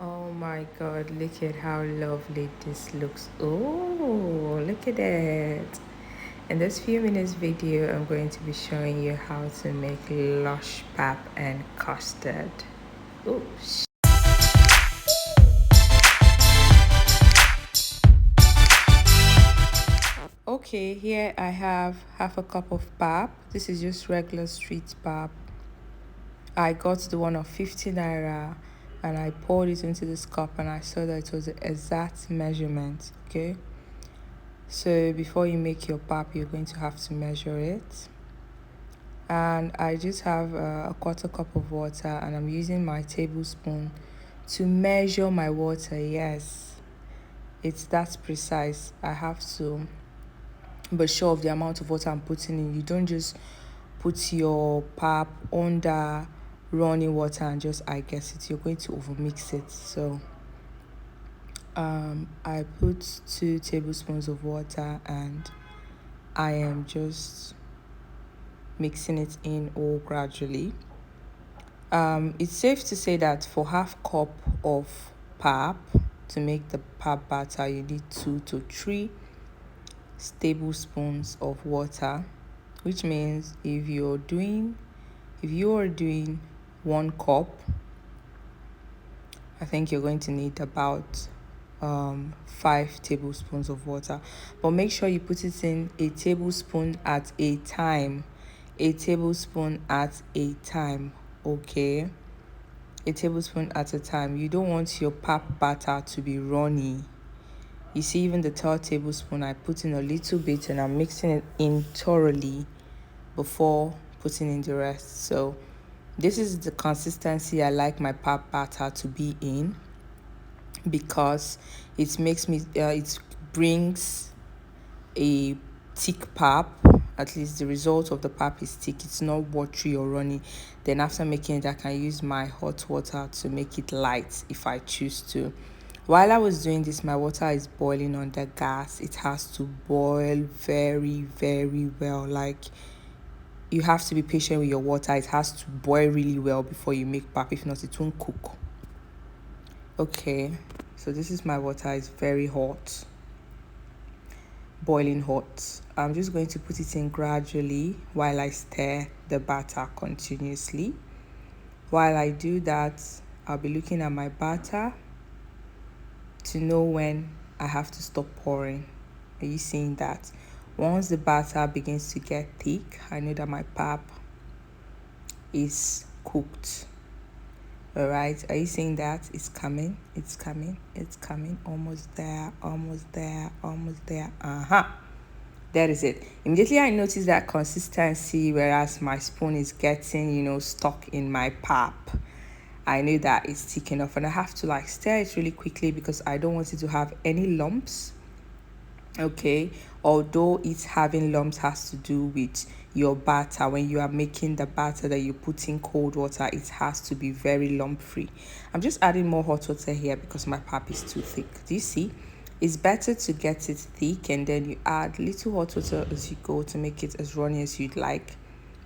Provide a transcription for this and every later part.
Oh my god, look at how lovely this looks. Oh, look at it. In this few minutes video, I'm going to be showing you how to make lush pap and custard. Oh, okay, here I have half a cup of pap. This is just regular street pap. I got the one of 50 naira and I poured it into this cup and I saw that it was the exact measurement. Okay, so before you make your pap, you're going to have to measure it. And I just have a quarter cup of water and I'm using my tablespoon to measure my water. Yes, it's that precise. I have to be sure of the amount of water I'm putting in. You don't just put your pap under running water and just I guess it. You're going to overmix it. So I put 2 tablespoons of water and I am just mixing it in all gradually. It's safe to say that for half cup of pap, to make the pap batter, you need 2 to 3 tablespoons of water, which means if you are doing 1 cup, I think you're going to need about 5 tablespoons of water. But make sure you put it in a tablespoon at a time. A tablespoon at a time, okay? A tablespoon at a time. You don't want your pap batter to be runny. You see, even the 3rd tablespoon, I put in a little bit and I'm mixing it in thoroughly before putting in the rest. So this is the consistency I like my pap batter to be in, because it makes me it brings a thick pap. At least the result of the pap is thick. It's not watery or runny. Then after making it, I can use my hot water to make it light if I choose to. While I was doing this, my water is boiling on the gas. It has to boil very, very well. Like, you have to be patient with your water. It has to boil really well before you make pap. If not, it won't cook. Okay, so this is my water. It's very hot, boiling hot. I'm just going to put it in gradually while I stir the batter continuously. While I do that, I'll be looking at my batter to know when I have to stop pouring. Are you seeing that? Once the batter begins to get thick, I know that my pap is cooked. All right, are you seeing that? It's coming, it's coming, it's coming. Almost there, almost there, almost there. That is it. Immediately I notice that consistency, whereas my spoon is getting, stuck in my pap. I know that it's thick enough and I have to like stir it really quickly because I don't want it to have any lumps. Okay, although it's having lumps has to do with your batter. When you are making the batter that you put in cold water, it has to be very lump free. I'm just adding more hot water here because my pap is too thick. Do you see? It's better to get it thick and then you add little hot water as you go to make it as runny as you'd like.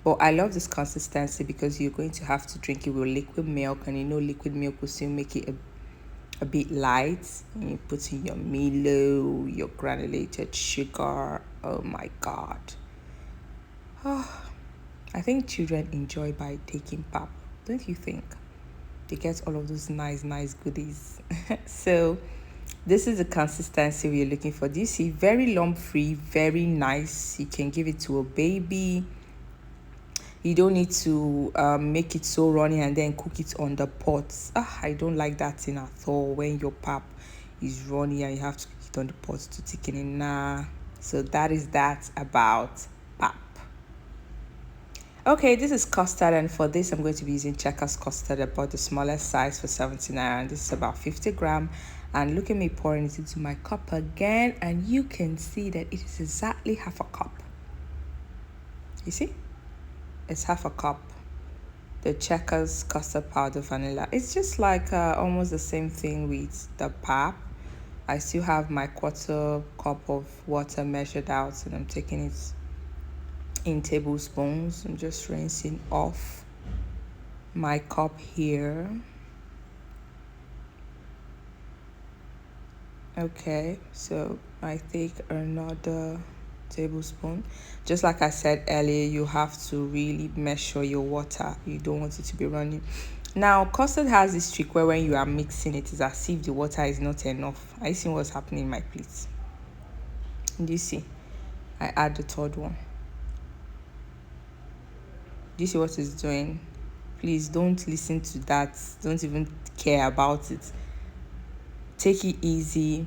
But I love this consistency because you're going to have to drink it with liquid milk, and liquid milk will still make it a bit light. And you put in your Milo, your granulated sugar. Oh my god. I think children enjoy by taking pap, don't you think? They get all of those nice goodies. So this is the consistency we're looking for. Do you see? Very lump free, very nice. You can give it to a baby. You don't need to make it so runny and then cook it on the pot. I don't like that thing at all, when your pap is runny and you have to cook it on the pot to thicken it. Nah. So that is that about pap. Okay, this is custard, and for this I'm going to be using Checkers custard. I bought the smallest size for 79, and this is about 50 gram. And look at me pouring it into my cup again, and you can see that it is exactly half a cup. You see? It's half a cup. The Checkers custard powder vanilla. It's just like almost the same thing with the pap. I still have my quarter cup of water measured out, and I'm taking it in tablespoons. I'm just rinsing off my cup here. Okay, so I take another tablespoon. Just like I said earlier, you have to really measure your water. You don't want it to be running. Now, custard has this trick where when you are mixing it, it's as if the water is not enough. Are you seeing what's happening in my plate? Do you see? I add the third one. Do you see what it's doing? Please don't listen to that. Don't even care about it. Take it easy.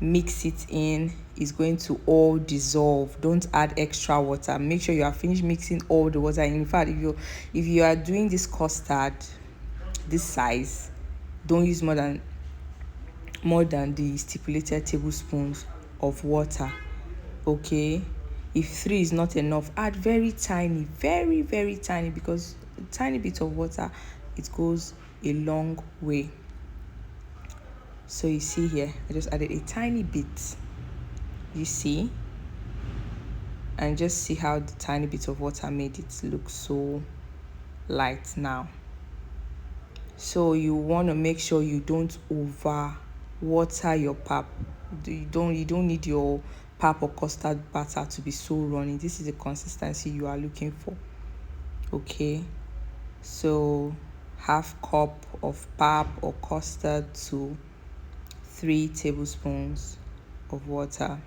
Mix it in. It's going to all dissolve. Don't add extra water. Make sure you are finished mixing all the water. In fact, if you are doing this custard this size, don't use more than the stipulated tablespoons of water. Okay, if 3 is not enough, add very tiny, very very tiny, because a tiny bit of water, it goes a long way. So you see here, I just added a tiny bit. You see, and just see how the tiny bit of water made it look so light now. So you want to make sure you don't over water your pap. You don't need your pap or custard batter to be so runny. This is the consistency you are looking for. Okay, so half cup of pap or custard to 3 tablespoons of water.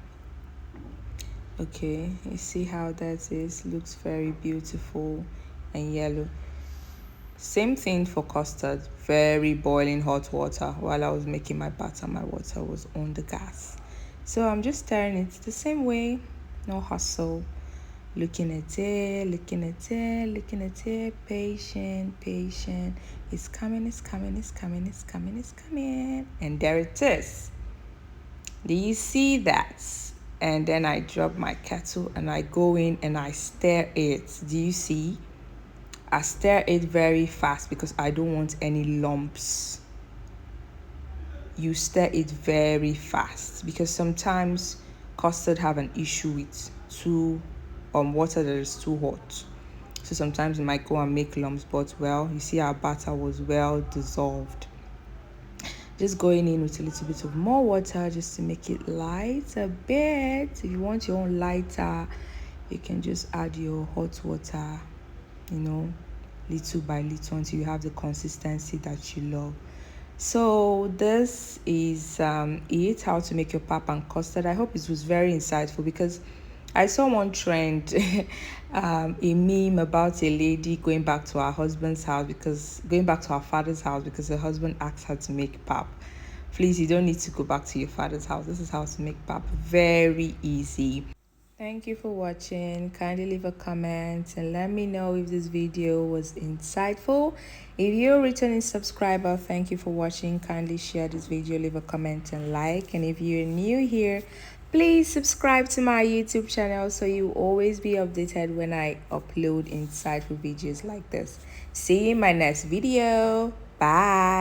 Okay, you see how that is? Looks very beautiful and yellow. Same thing for custard. Very boiling hot water. While I was making my batter, my water was on the gas. So I'm just stirring it the same way. No hustle. Looking at it, looking at it, looking at it. Patient, patient. It's coming, it's coming, it's coming, it's coming, it's coming. And there it is. Do you see that? And then I drop my kettle and I go in and I stir it. Do you see? I stir it very fast because I don't want any lumps. You stir it very fast because sometimes custard have an issue with water that is too hot. So sometimes it might go and make lumps, but well, you see our batter was well dissolved. Just going in with a little bit of more water just to make it light a bit. If you want your own lighter, you can just add your hot water, little by little until you have the consistency that you love. So this is it, how to make your pap and custard. I hope it was very insightful because I saw one trend, a meme about a lady going back to her father's house because her husband asked her to make pap. Please, you don't need to go back to your father's house. This is how to make pap. Very easy. Thank you for watching. Kindly leave a comment and let me know if this video was insightful. If you're a returning subscriber, thank you for watching. Kindly share this video, leave a comment and like. And if you're new here, please subscribe to my YouTube channel so you always be updated when I upload insightful videos like this. See you in my next video. Bye.